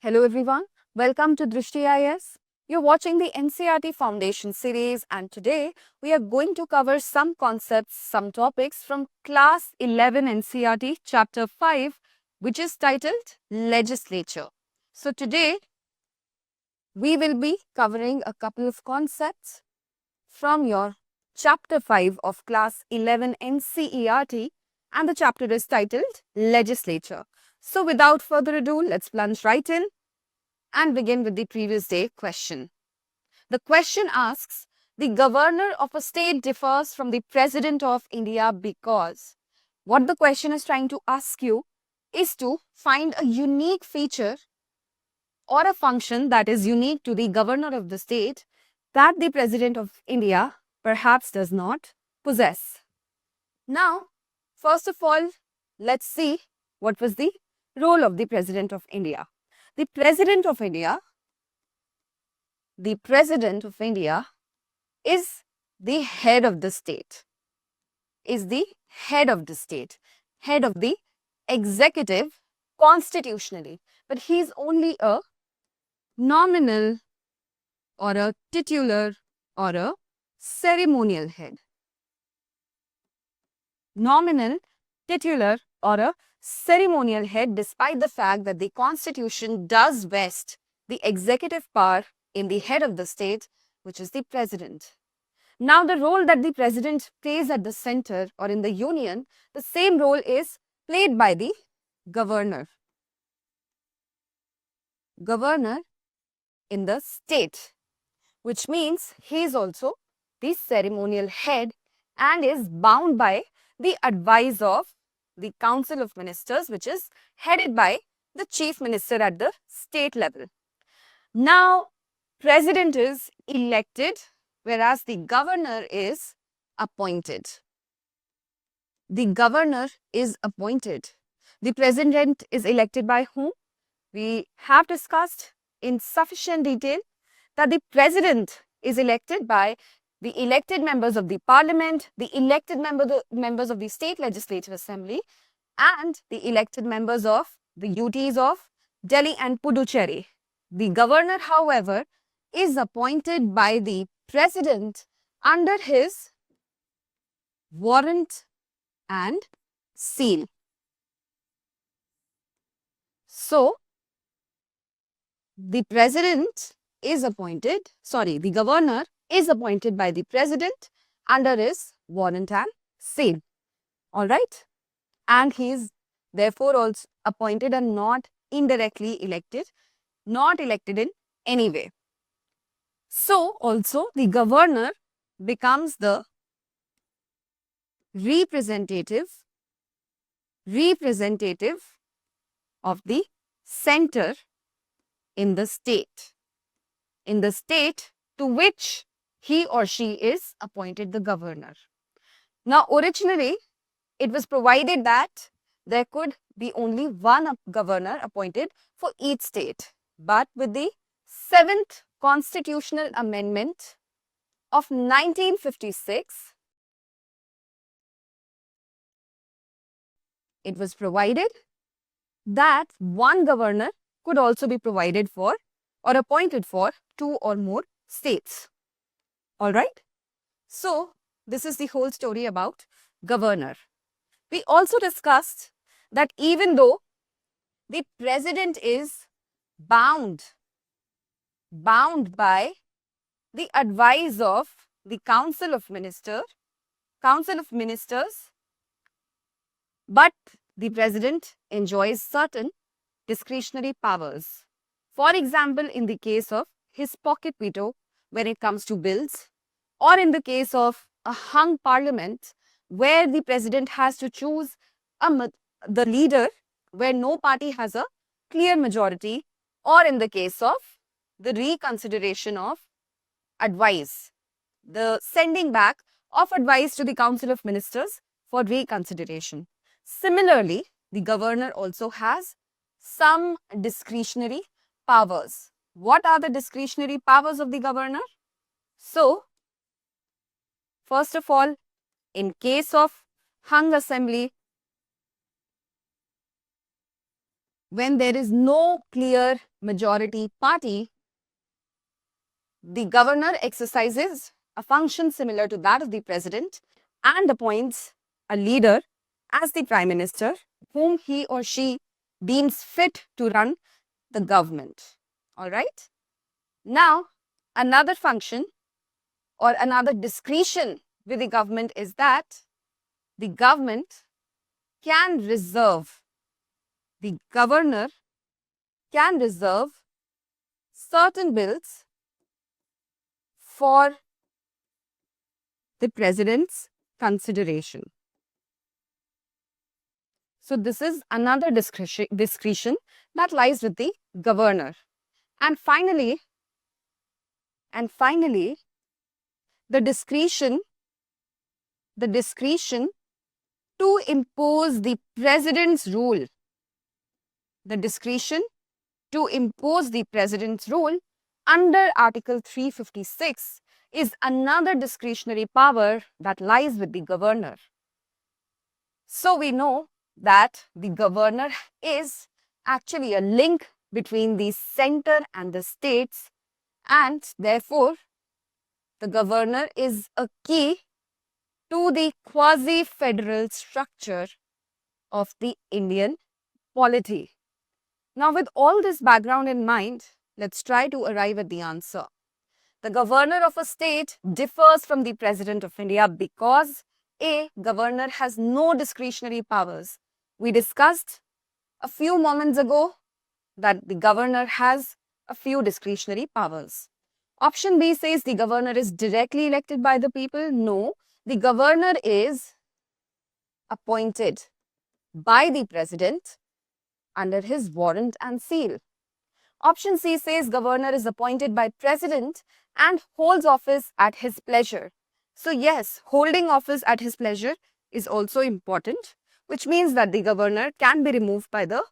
Hello everyone, welcome to Drishti IS. You're watching the NCERT Foundation series and today we are going to cover some concepts, some topics from class 11 NCERT chapter 5 which is titled Legislature. So today we will be covering a couple of concepts from your chapter 5 of class 11 NCERT and the chapter is titled Legislature. So without further ado, let's plunge right in and begin with the previous day question. The question asks, the governor of a state differs from the president of India because. What the question is trying to ask you is to find a unique feature or a function that is unique to the governor of the state that the president of India perhaps does not possess. Now, first of all, let's see what was the role of the president of India. The president of India is the head of the state, head of the executive constitutionally, but he is only a nominal or a titular or a ceremonial head. Nominal, titular or a ceremonial head, despite the fact that the constitution does vest the executive power in the head of the state, which is the president. Now, the role that the president plays at the center or in the union, the same role is played by the governor. Governor in the state, which means he is also the ceremonial head and is bound by the advice of the Council of Ministers, which is headed by the chief minister at the state level. Now, president is elected, whereas the governor is appointed. The governor is appointed. The president is elected by whom? We have discussed in sufficient detail that the president is elected by the elected members of the parliament, the elected members of the state legislative assembly, and the elected members of the UTs of Delhi and Puducherry. The governor, however, is appointed by the president under his warrant and seal. So, the governor is appointed by the president under his warrant and seal. All right. And he is therefore also appointed and not indirectly elected, not elected in any way. So, also the governor becomes the representative of the center in the state to which he or she is appointed the governor. Now, originally, it was provided that there could be only one governor appointed for each state. But with the 7th Constitutional Amendment of 1956, it was provided that one governor could also be provided for or appointed for 2 or more states. All right. So, this is the whole story about governor. We also discussed that even though the president is bound by the advice of the Council of Ministers, but the president enjoys certain discretionary powers. For example, in the case of his pocket veto when it comes to bills, or in the case of a hung parliament where the president has to choose the leader where no party has a clear majority, or in the case of the reconsideration of advice, the sending back of advice to the Council of Ministers for reconsideration. Similarly, the governor also has some discretionary powers. What are the discretionary powers of the governor? So, first of all, in case of hung assembly, when there is no clear majority party, the governor exercises a function similar to that of the president and appoints a leader as the prime minister whom he or she deems fit to run the government. All right. Now, another function or another discretion with the government is that the government can reserve, the governor can reserve certain bills for the president's consideration. So this is another discretion that lies with the governor. And finally, the discretion to impose the president's rule. The discretion to impose the president's rule under Article 356 is another discretionary power that lies with the governor. So we know that the governor is actually a link between the center and the states, and therefore the governor is a key to the quasi-federal structure of the Indian polity. Now, with all this background in mind, let's try to arrive at the answer. The governor of a state differs from the president of India because a governor has no discretionary powers. We discussed a few moments ago that the governor has a few discretionary powers. Option B says the governor is directly elected by the people. No, the governor is appointed by the president under his warrant and seal. Option C says governor is appointed by president and holds office at his pleasure. So yes, holding office at his pleasure is also important, which means that the governor can be removed by the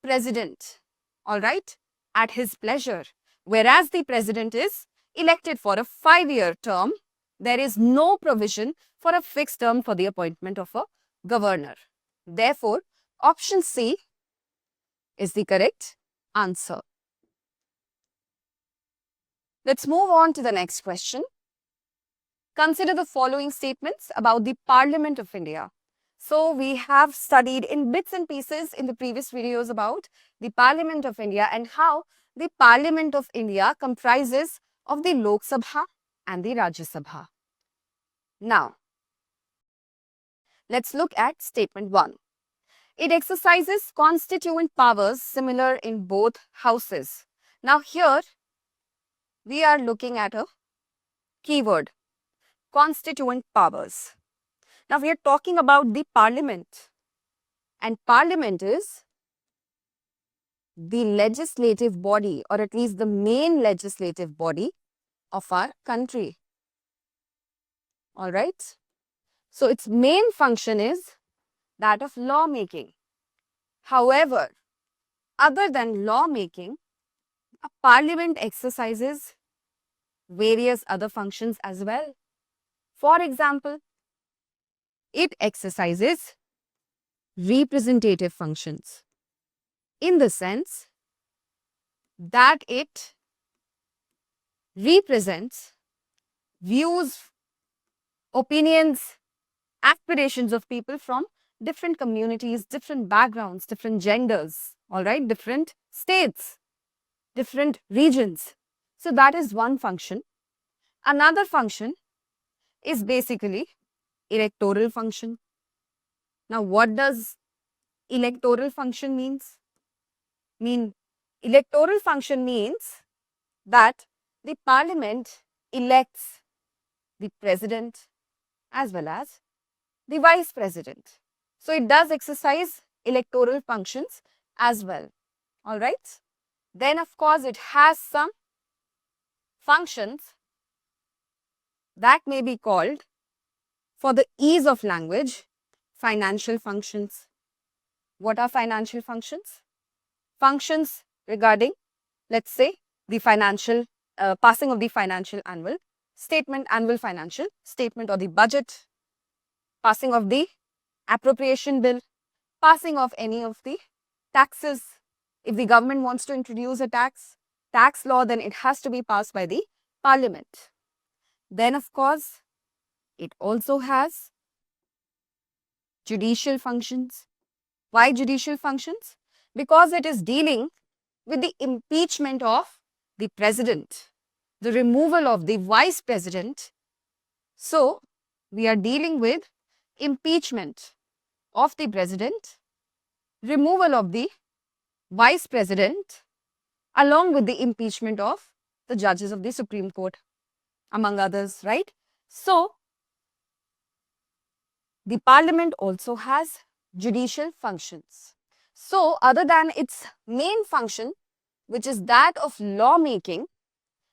president, all right, at his pleasure. Whereas the president is elected for a 5-year term, there is no provision for a fixed term for the appointment of a governor. Therefore, option C is the correct answer. Let's move on to the next question. Consider the following statements about the Parliament of India. So we have studied in bits and pieces in the previous videos about the Parliament of India and how the Parliament of India comprises of the Lok Sabha and the Rajya Sabha. Now, let's look at statement 1. It exercises constituent powers similar in both houses. Now here, we are looking at a keyword, constituent powers. Now we are talking about the parliament, and parliament is the legislative body, or at least the main legislative body of our country. All right. So its main function is that of lawmaking. However, other than lawmaking, a parliament exercises various other functions as well. For example, it exercises representative functions in the sense that it represents views, opinions, aspirations of people from different communities, different backgrounds, different genders, all right, different states, different regions. So that is one function. Another function is basically electoral function. Now, what does electoral function means? Electoral function means that the parliament elects the president as well as the vice president. So it does exercise electoral functions as well. All right. Then of course it has some functions that may be called, for the ease of language, financial functions. What are financial functions? Functions regarding, let's say, the financial passing of the financial annual statement, annual financial statement, or the budget, passing of the appropriation bill, passing of any of the taxes, If the government wants to introduce a tax law, then it has to be passed by the parliament. Then, of course, it also has judicial functions. Why judicial functions? Because it is dealing with the impeachment of the president, the removal of the vice president. So, we are dealing with impeachment of the president, removal of the vice president, along with the impeachment of the judges of the Supreme Court, among others, right? So, the parliament also has judicial functions. So, other than its main function, which is that of lawmaking,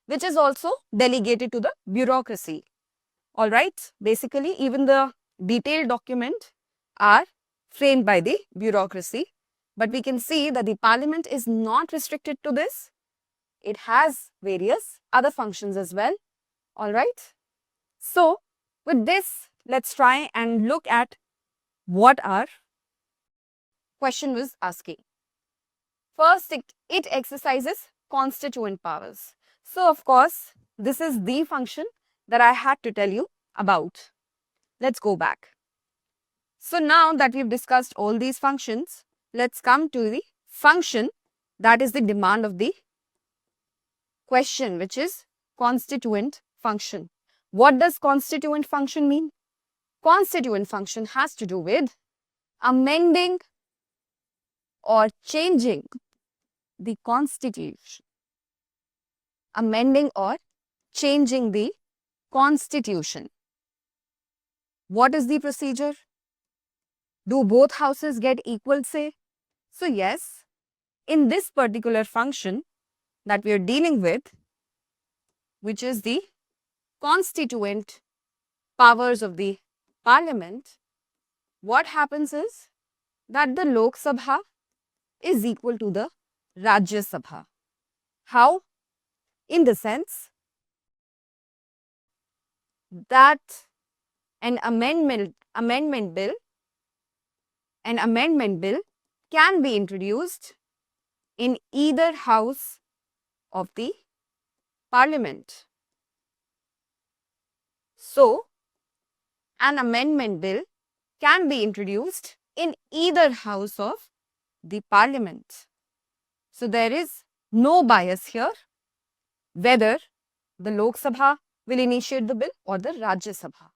which is also delegated to the bureaucracy. All right, basically, even the detailed document are framed by the bureaucracy. But we can see that the parliament is not restricted to this. It has various other functions as well. All right. So, with this, let's try and look at what our question was asking. First, it exercises constituent powers. So, of course, this is the function that I had to tell you about. Let's go back. So, now that we've discussed all these functions, let's come to the function that is the demand of the question, which is constituent function. What does constituent function mean? Constituent function has to do with amending or changing the constitution. Amending or changing the constitution. What is the procedure? Do both houses get equal say? So yes, in this particular function that we are dealing with, which is the constituent powers of the parliament, what happens is that the Lok Sabha is equal to the Rajya Sabha. How? In the sense that an amendment bill can be introduced in either house of the parliament. So, an amendment bill can be introduced in either house of the parliament. So, there is no bias here whether the Lok Sabha will initiate the bill or the Rajya Sabha.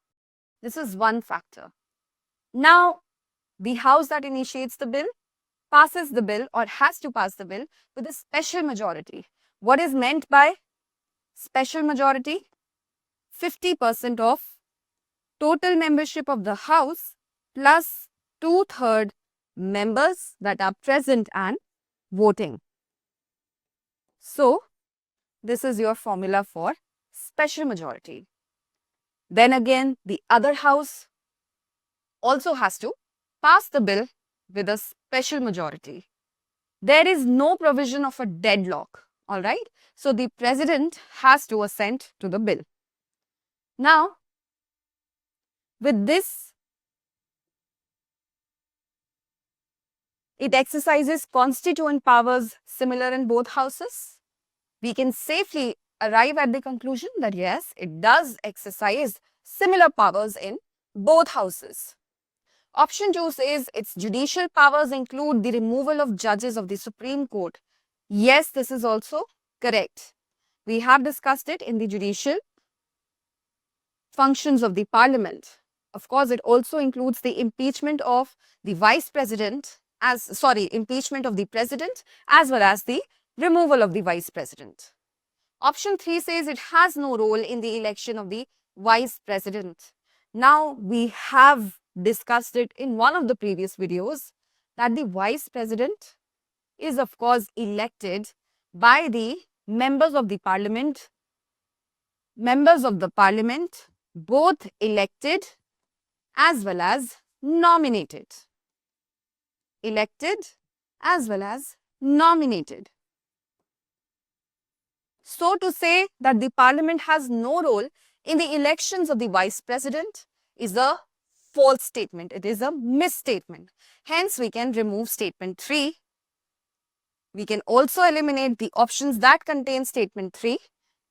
This is one factor. Now, the house that initiates the bill passes the bill or has to pass the bill with a special majority. What is meant by special majority? 50% of total membership of the house plus 2/3 members that are present and voting. So, this is your formula for special majority. Then again, the other house also has to pass the bill with a special majority. There is no provision of a deadlock, all right? So, the president has to assent to the bill. Now, with this, it exercises constituent powers similar in both houses. We can safely arrive at the conclusion that yes, it does exercise similar powers in both houses. Option 2 says its judicial powers include the removal of judges of the Supreme Court. Yes, this is also correct. We have discussed it in the judicial functions of the parliament. Of course, it also includes the impeachment of the vice president impeachment of the president as well as the removal of the vice president. Option 3 says it has no role in the election of the vice president. Now, we have discussed it in one of the previous videos that the vice president is of course elected by the members of the parliament, both elected as well as nominated. Elected as well as nominated. So, to say that the parliament has no role in the elections of the vice president is a false statement. It is a misstatement. Hence, we can remove statement 3 We can also eliminate the options that contain statement 3.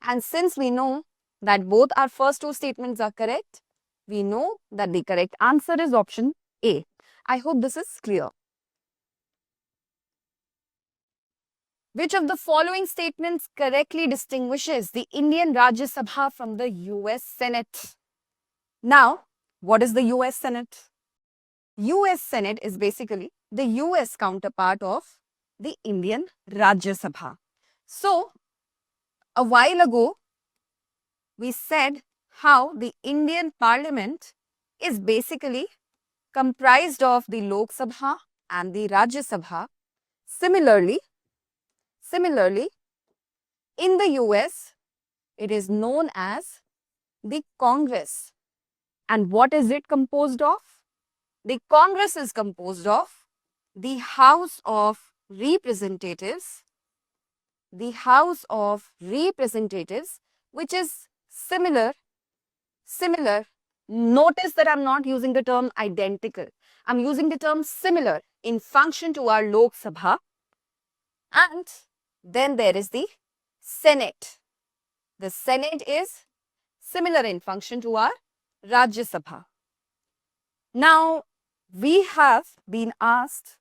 And since we know that both our first two statements are correct, we know that the correct answer is option A. I hope this is clear. Which of the following statements correctly distinguishes the Indian Rajya Sabha from the US Senate? Now, what is the US Senate? US Senate is basically the US counterpart of the Indian Rajya Sabha. So, a while ago, we said how the Indian Parliament is basically comprised of the Lok Sabha and the Rajya Sabha. Similarly, in the US, it is known as the Congress. And what is it composed of? The Congress is composed of the House of Representatives, which is similar. Notice that I'm not using the term identical. I'm using the term similar in function to our Lok Sabha. And then there is the Senate. The Senate is similar in function to our Rajya Sabha. Now, we have been asked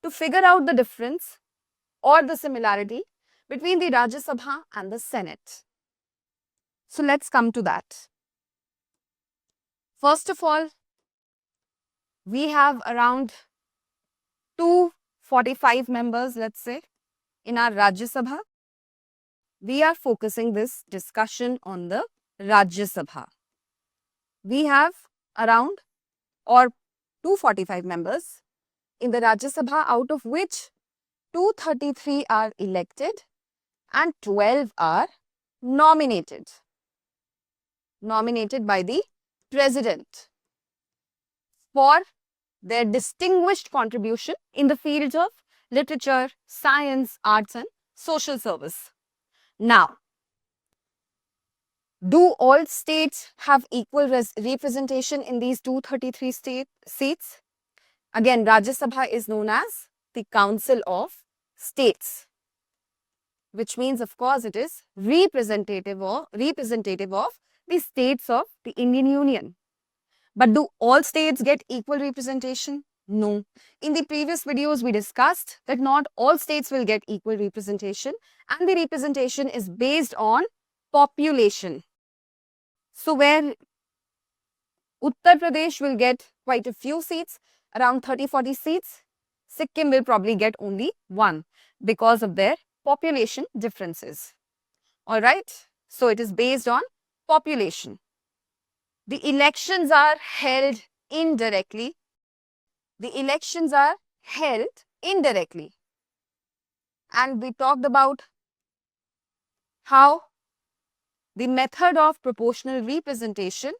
to figure out the difference or the similarity between the Rajya Sabha and the Senate. So, let's come to that. First of all, we have around 245 members, let's say, in our Rajya Sabha. We are focusing this discussion on the Rajya Sabha. We have around 245 members in the Rajya Sabha, out of which 233 are elected and 12 are nominated by the President for their distinguished contribution in the fields of literature, science, arts and social service. Now, do all states have equal representation in these 233 seats? Again, Rajya Sabha is known as the Council of States, which means, of course, it is representative of the states of the Indian Union. But do all states get equal representation? No. In the previous videos, we discussed that not all states will get equal representation, and the representation is based on population. So, where Uttar Pradesh will get quite a few seats, around 30-40 seats, Sikkim will probably get only one because of their population differences. Alright, so it is based on population. The elections are held indirectly. And we talked about how the method of proportional representation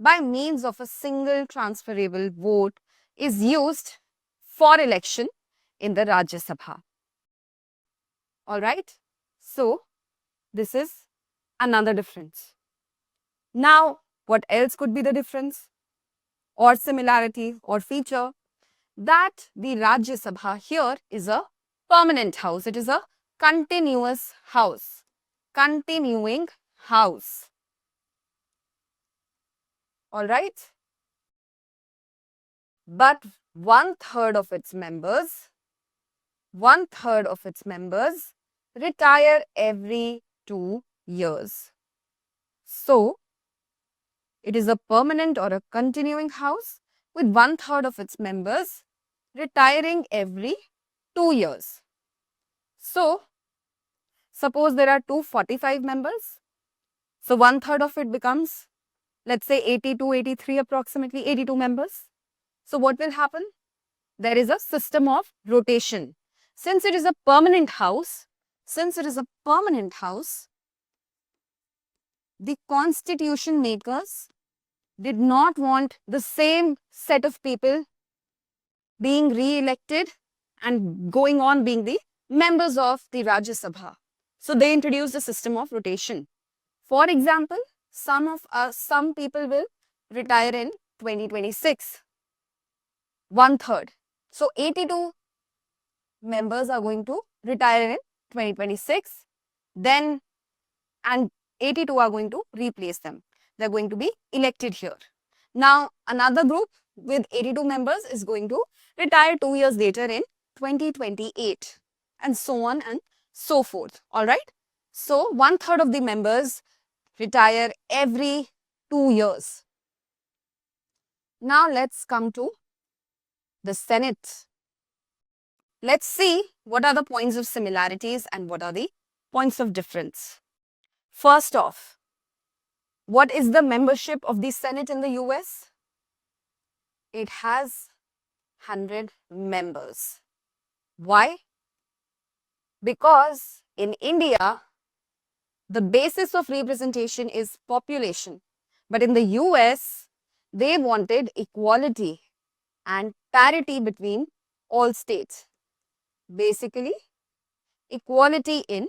by means of a single transferable vote is used for election in the Rajya Sabha. Alright, so this is another difference. Now, what else could be the difference or similarity or feature? That the Rajya Sabha here is a permanent house. It is a continuous house, continuing house. Alright, but one-third of its members retire every 2 years. So, it is a permanent or a continuing house with one-third of its members retiring every 2 years. So, suppose there are 245 members. So, one-third of it becomes, let's say 82, 83, approximately 82 members. So, what will happen? There is a system of rotation. Since it is a permanent house, the constitution makers did not want the same set of people being re-elected and going on being the members of the Rajya Sabha. So they introduced a system of rotation. For example, some people will retire in 2026, one-third. So 82 members are going to retire in 2026. Then, and 82 are going to replace them. They're going to be elected here. Now, another group with 82 members is going to retire 2 years later in 2028, and so on and so forth. All right. So, 1/3 of the members retire every 2 years. Now, let's come to the Senate. Let's see what are the points of similarities and what are the points of difference. First off, what is the membership of the Senate in the US? It has 100 members. Why? Because in India, the basis of representation is population. But in the US, they wanted equality and parity between all states. Basically, equality in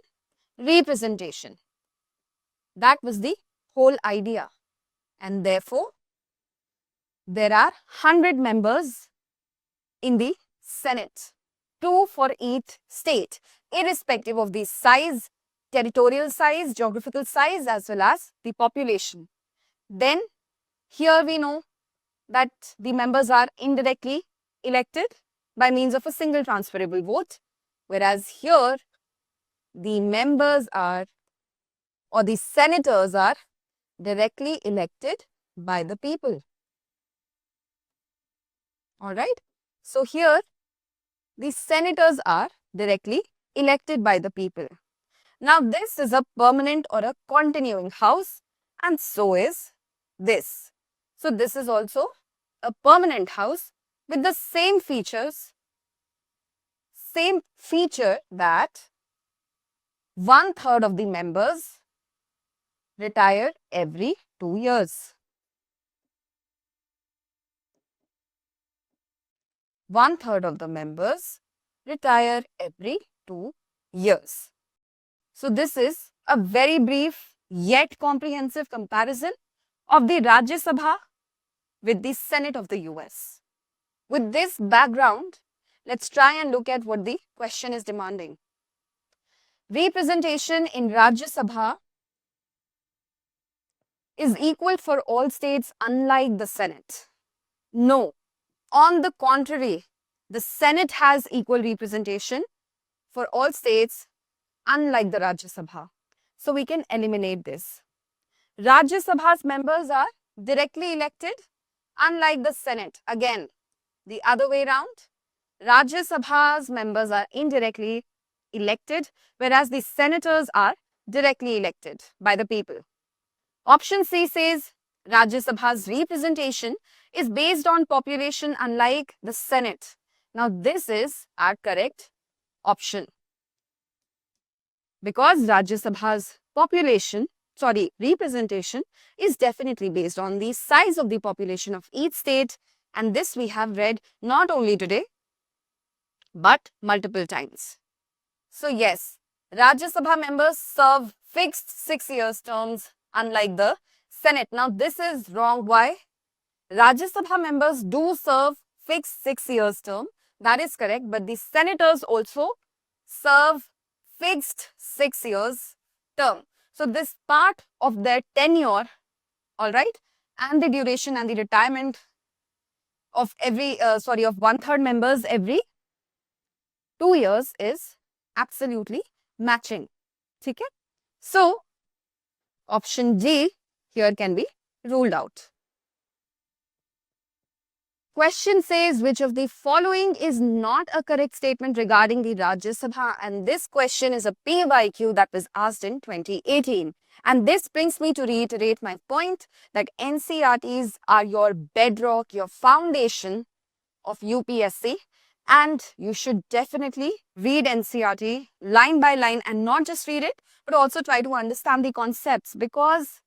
representation. That was the whole idea. And therefore, there are 100 members in the Senate, 2 for each state, irrespective of the size, territorial size, geographical size, as well as the population. Then, here we know that the members are indirectly elected by means of a single transferable vote, whereas here the members are, or the senators are, directly elected by the people. All right. So here the senators are directly elected by the people. Now this is a permanent or a continuing house, and so is this. So this is also a permanent house with the same feature that 1/3 of the members retire every 2 years. 1/3 of the members retire every 2 years. So this is a very brief yet comprehensive comparison of the Rajya Sabha with the Senate of the US. With this background, let's try and look at what the question is demanding. Representation in Rajya Sabha is equal for all states unlike the Senate. No. On the contrary, the Senate has equal representation for all states unlike the Rajya Sabha. So we can eliminate this. Rajya Sabha's members are directly elected unlike the Senate. Again, the other way around. Rajya Sabha's members are indirectly elected, whereas the senators are directly elected by the people. Option C says Rajya Sabha's representation is based on population unlike the Senate. Now this is our correct option. Because Rajya Sabha's representation is definitely based on the size of the population of each state, and this we have read not only today but multiple times. So yes, Rajya Sabha members serve fixed 6 years terms unlike the Senate. Now this is wrong. Why? Rajya Sabha members do serve fixed 6 years term. That is correct. But the senators also serve fixed 6 years term. So this part of their tenure, all right, and the duration and the retirement of of 1/3 members every 2 years is absolutely matching. Okay? So option G here can be ruled out. Question says which of the following is not a correct statement regarding the Rajya Sabha, and this question is a PYQ that was asked in 2018. And this brings me to reiterate my point that NCERTs are your bedrock, your foundation of UPSC, and you should definitely read NCERT line by line, and not just read it but also try to understand the concepts, because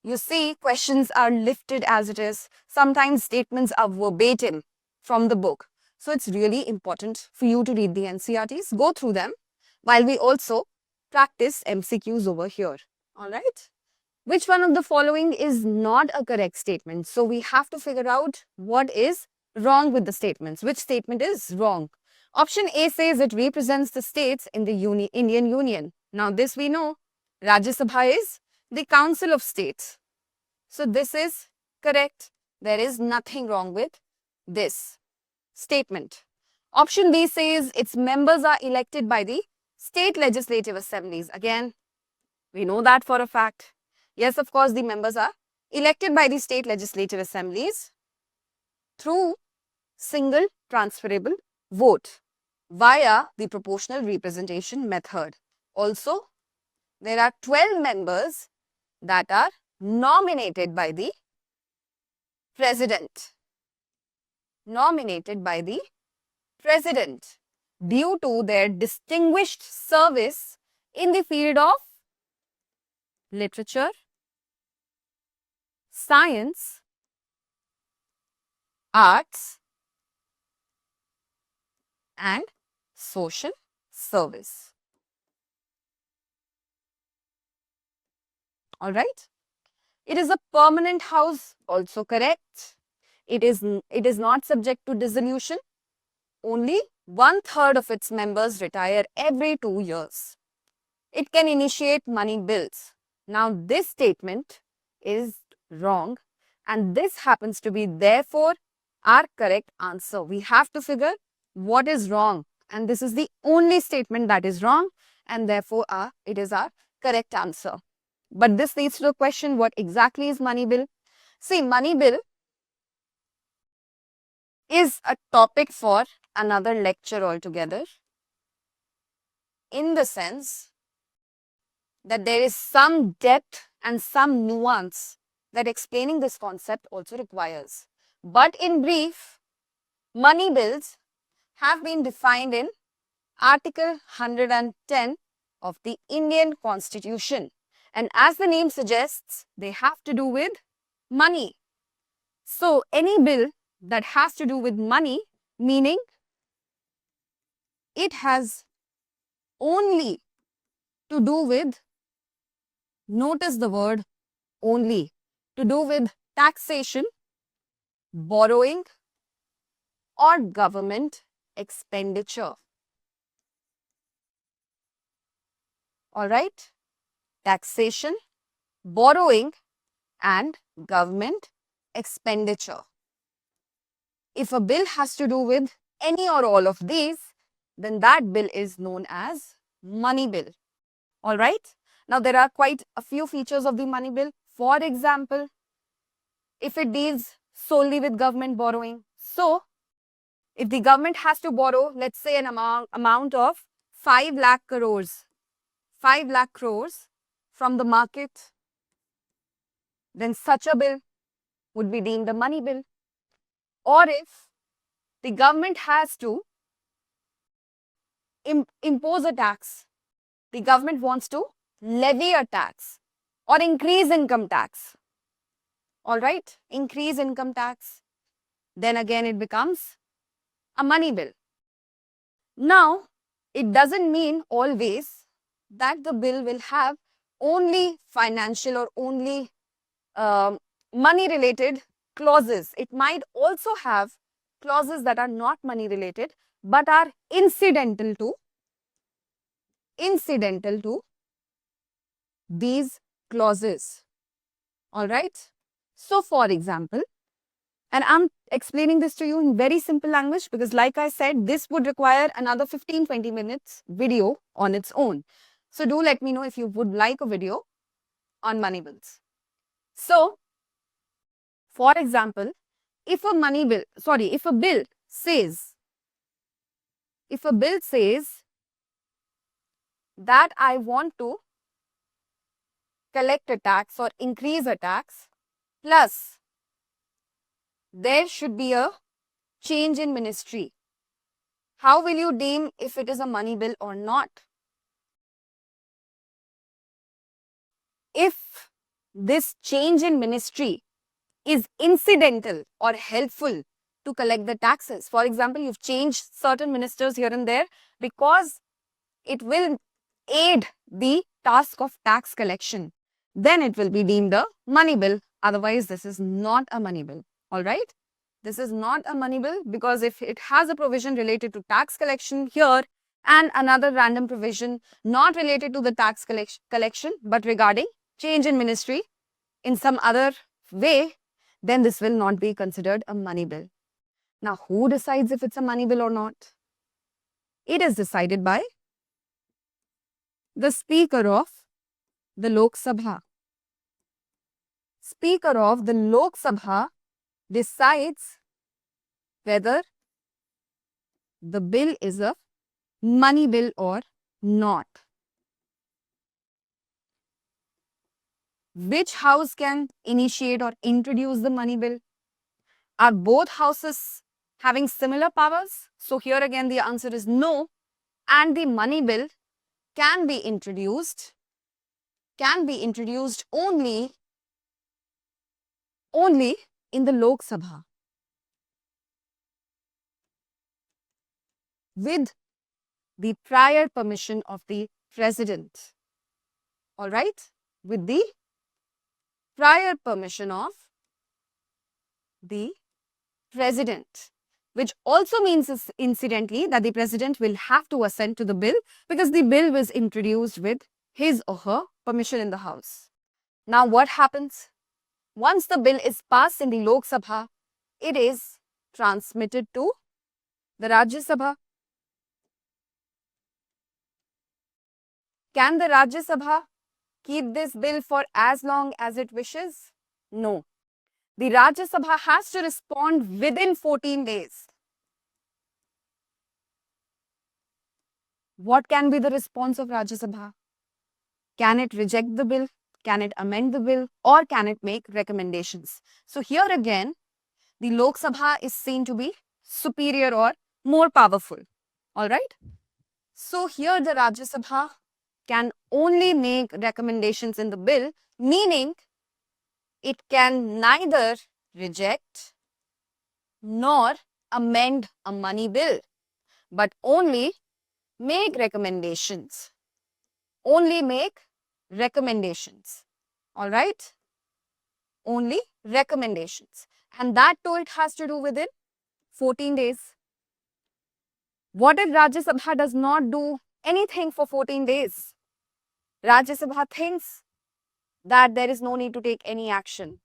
you see, questions are lifted as it is. Sometimes statements are verbatim from the book. So it's really important for you to read the NCERTs, go through them, while we also practice MCQs over here. All right? Which one of the following is not a correct statement? So we have to figure out what is wrong with the statements. Which statement is wrong? Option A says it represents the states in the Indian Union. Now this we know, Rajya Sabha is the Council of States. So this is correct. There is nothing wrong with this statement. Option B says its members are elected by the state legislative assemblies. Again, we know that for a fact. Yes, of course, the members are elected by the state legislative assemblies through single transferable vote via the proportional representation method. Also, there are 12 members that are nominated by the president. Nominated by the president due to their distinguished service in the field of literature, science, arts, and social service. All right. It is a permanent house, also correct. It is not subject to dissolution. Only 1/3 of its members retire every 2 years. It can initiate money bills. Now this statement is wrong and this happens to be therefore our correct answer. We have to figure what is wrong and this is the only statement that is wrong and therefore it is our correct answer. But this leads to the question, what exactly is money bill? See, money bill is a topic for another lecture altogether, in the sense that there is some depth and some nuance that explaining this concept also requires. But in brief, money bills have been defined in Article 110 of the Indian Constitution. And as the name suggests, they have to do with money. So any bill that has to do with money, meaning it has only to do with, notice the word only, to do with taxation, borrowing, or government expenditure. All right? Taxation, borrowing, and government expenditure. If a bill has to do with any or all of these, then that bill is known as money bill. All right? Now, there are quite a few features of the money bill. For example, if it deals solely with government borrowing. So, if the government has to borrow, let's say an amount of 5 lakh crores, 5 lakh crores from the market, then such a bill would be deemed a money bill. Or if the government has to impose a tax, the government wants to levy a tax or increase income tax. All right, increase income tax, then again it becomes a money bill. Now, it doesn't mean always that the bill will have only financial or only money related clauses. It might also have clauses that are not money related but are incidental to these clauses. All right. So, for example, and I'm explaining this to you in very simple language because like I said, this would require another 15-20 minutes video on its own. So, do let me know if you would like a video on money bills. So, for example, if a bill says that I want to collect a tax or increase a tax, plus there should be a change in ministry. How will you deem if it is a money bill or not? If this change in ministry is incidental or helpful to collect the taxes, for example, you've changed certain ministers here and there because it will aid the task of tax collection, then it will be deemed a money bill. Otherwise, this is not a money bill. All right. this is not a money bill because if it has a provision related to tax collection here and another random provision not related to the tax collection but regarding change in ministry in some other way, then this will not be considered a money bill. Now, who decides if it's a money bill or not? It is decided by the Speaker of the Lok Sabha. Speaker of the Lok Sabha decides whether the bill is a money bill or not. Which house can initiate or introduce the money bill? Are both houses having similar powers? So here again the answer is no, and the money bill can be introduced only in the Lok Sabha with the prior permission of the President. All right? With the prior permission of the President, which also means incidentally that the President will have to assent to the bill because the bill was introduced with his or her permission in the House. Now what happens? Once the bill is passed in the Lok Sabha, it is transmitted to the Rajya Sabha. Can the Rajya Sabha keep this bill for as long as it wishes? No. The Rajya Sabha has to respond within 14 days. What can be the response of Rajya Sabha? Can it reject the bill? Can it amend the bill? Or can it make recommendations? So here again, the Lok Sabha is seen to be superior or more powerful. All right? So here the Rajya Sabha can only make recommendations in the bill, meaning it can neither reject nor amend a money bill, but only make recommendations. Only make recommendations. All right? Only recommendations. And that too it has to do within 14 days. What if Rajya Sabha does not do anything for 14 days? Rajya Sabha thinks that there is no need to take any action.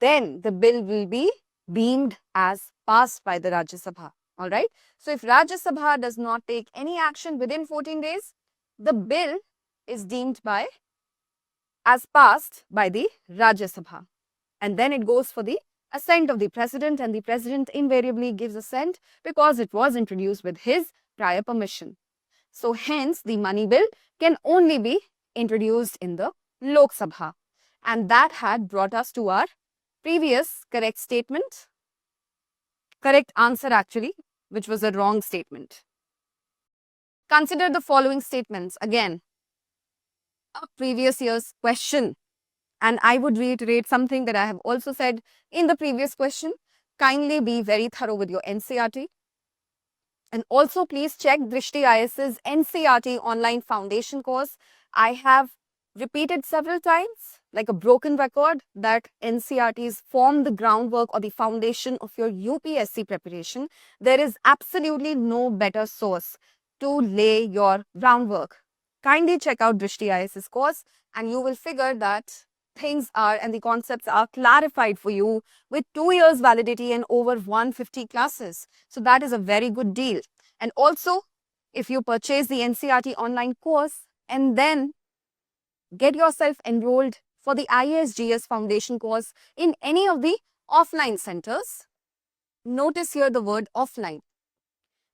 Then the bill will be deemed as passed by the Rajya Sabha. All right. So if Rajya Sabha does not take any action within 14 days, the bill is deemed as passed by the Rajya Sabha. And then it goes for the assent of the President, and the President invariably gives assent because it was introduced with his prior permission. So hence the money bill can only be introduced in the Lok Sabha. And that had brought us to our previous correct statement, correct answer actually, which was a wrong statement. Consider the following statements. Again, a previous year's question. And I would reiterate something that I have also said in the previous question. Kindly be very thorough with your NCERT. And also please check Drishti IS's NCERT online foundation course. I have repeated several times, like a broken record, that NCERTs form the groundwork or the foundation of your UPSC preparation. There is absolutely no better source to lay your groundwork. Kindly check out Drishti IS's course and you will figure that things are and the concepts are clarified for you with 2 years validity and over 150 classes. So that is a very good deal. And also, if you purchase the NCERT online course and then get yourself enrolled for the IAS-GS foundation course in any of the offline centers, notice here the word offline.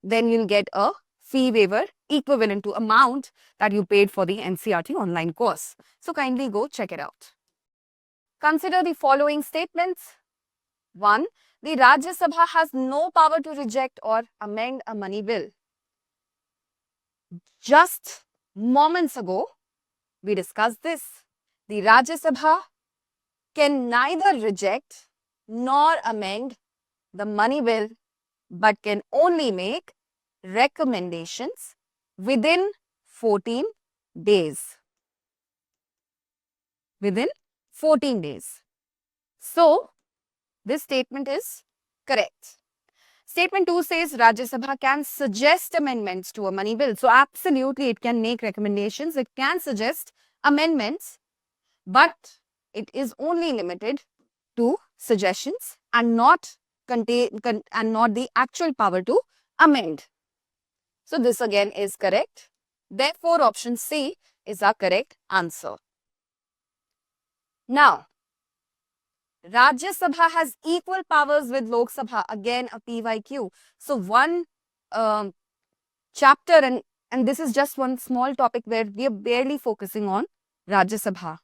Then you'll get a fee waiver equivalent to amount that you paid for the NCERT online course. So kindly go check it out. Consider the following statements. 1. The Rajya Sabha has no power to reject or amend a money bill. Just moments ago, we discussed this. The Rajya Sabha can neither reject nor amend the money bill, but can only make recommendations within 14 days. Within 14 days. So, this statement is Correct. Statement 2 says Rajya Sabha can suggest amendments to a money bill. So absolutely it can make recommendations, it can suggest amendments, but it is only limited to suggestions and not the actual power to amend. So this again is correct. Therefore option C is our correct answer. Now, Rajya Sabha has equal powers with Lok Sabha, again a PYQ. So one chapter and this is just one small topic where we are barely focusing on Rajya Sabha,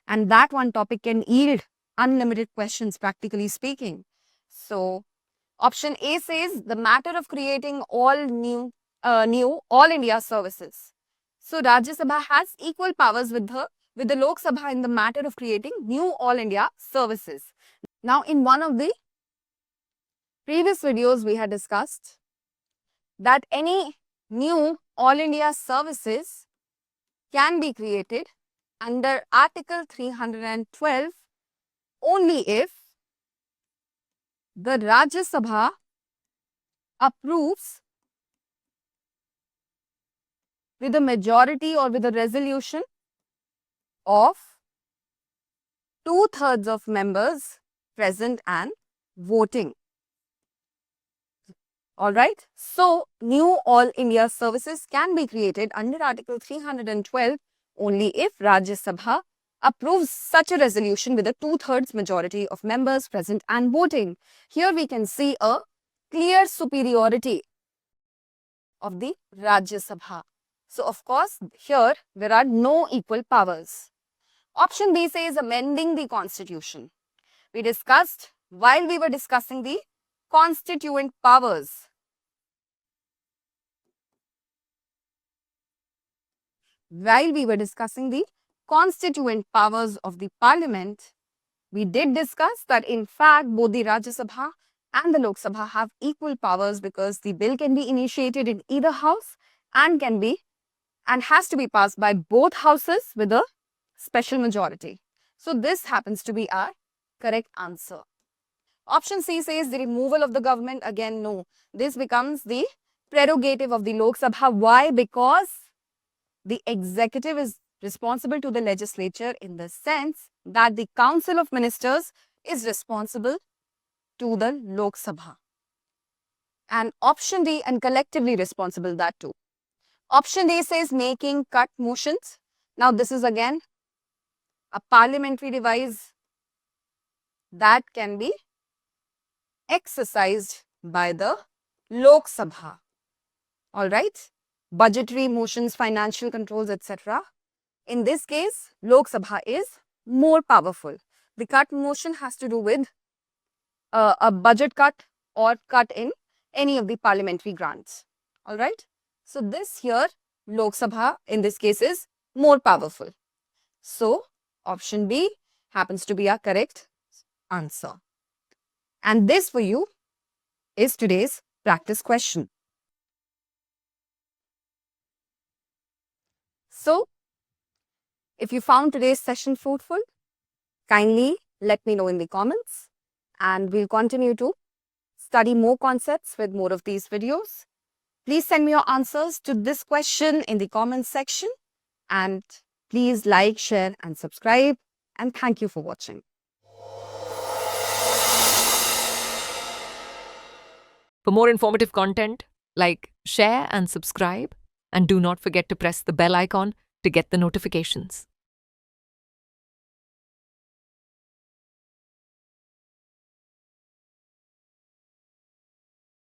and that one topic can yield unlimited questions, practically speaking. So option A says the matter of creating all new all India services. So Rajya Sabha has equal powers with the Lok Sabha in the matter of creating new all India services. Now, in one of the previous videos, we had discussed that any new all India services can be created under Article 312 only if the Rajya Sabha approves with a majority or with a resolution of 2/3 of members present and voting. Alright, so new all India services can be created under Article 312 only if Rajya Sabha approves such a resolution with a 2/3 majority of members present and voting. Here we can see a clear superiority of the Rajya Sabha. So of course, here there are no equal powers. Option B says amending the constitution. We discussed while we were discussing the constituent powers. While we were discussing the constituent powers of the parliament, we did discuss that in fact both the Rajya Sabha and the Lok Sabha have equal powers because the bill can be initiated in either house and has to be passed by both houses with a special majority. So this happens to be our correct answer. Option C says the removal of the government. Again, no. This becomes the prerogative of the Lok Sabha. Why? Because the executive is responsible to the legislature in the sense that the Council of Ministers is responsible to the Lok Sabha. And option D, and collectively responsible, that too. Option D says making cut motions. Now this is again a parliamentary device that can be exercised by the Lok Sabha. Alright, budgetary motions, financial controls, etc. In this case, Lok Sabha is more powerful. The cut motion has to do with a budget cut or cut in any of the parliamentary grants. Alright, so this here, Lok Sabha in this case is more powerful. So, option B happens to be our correct answer. And this for you is today's practice question. So, if you found today's session fruitful, kindly let me know in the comments and we'll continue to study more concepts with more of these videos. Please send me your answers to this question in the comments section and please like, share and subscribe, and thank you for watching. For more informative content, like, share and subscribe, and do not forget to press the bell icon to get the notifications.